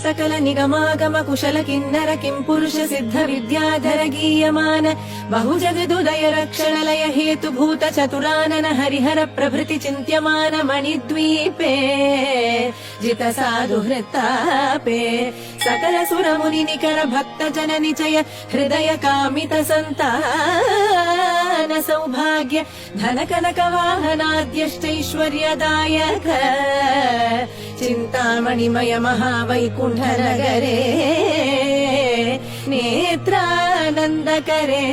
सकल निगमागम कुशल किन्नर किं पुरुष सिद्ध विद्याधर गीयमान बहु जगदुदय रक्षणलय हेतुभूत चतुरानन हरिहर प्रभृति चिन्त्यमान मणिद्वीपे जित साधु हृत्तापे सकल सुर मुनि निकर भक्त जन निचय हृदय कामित संतान सौभाग्य धन कनक वाहनाद्यष्टैश्वर्यदायक चिन्तामणिमय महावैकुण्ठ नगरे नेत्रानन्दकरे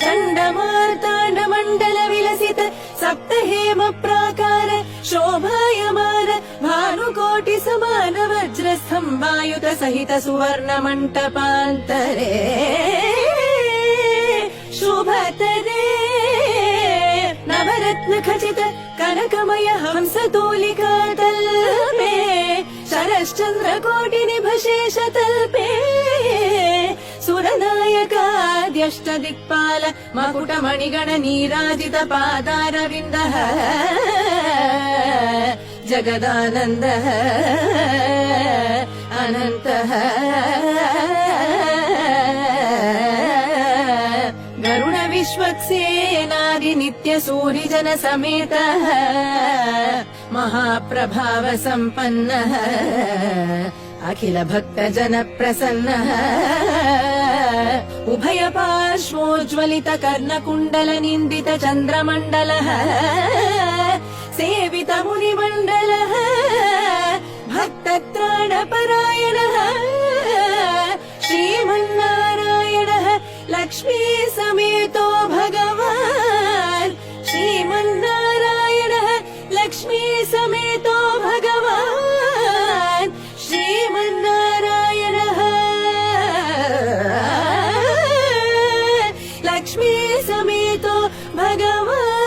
चण्डमार्ताण्ड मण्डल विलसित सप्त हेम प्राकार शोभायमान भानुकोटि समान वज्र स्तंभायुत सहित सुवर्ण मण्टपान्तरे शुभतरे नवरत्न खचित कनकमय हंस तूलिका तल्पे शरश्चन्द्र कोटि निभ शेष तल्पे सुरनायकाद्यष्ट दिक्पाल मकुट मणिगण नीराजित पादारविन्दः जगदानन्दः अनन्तः गरुण विश्वक्सेनादि नित्य सूरिजन समेतः महाप्रभाव सम्पन्नः अखिल भक्त जन प्रसन्नः उभय पार्श्वोज्ज्वलित कर्णकुण्डल निन्दित चन्द्रमण्डलः सेवित मुनिमण्डलः भक्तत्राणपरायणः श्रीमन्नारायणः लक्ष्मी समेतो भगवान् श्रीमन्नारायणः लक्ष्मी समेतो भगवान् श्रीमन्नारायणः लक्ष्मी समेतो भगवान्।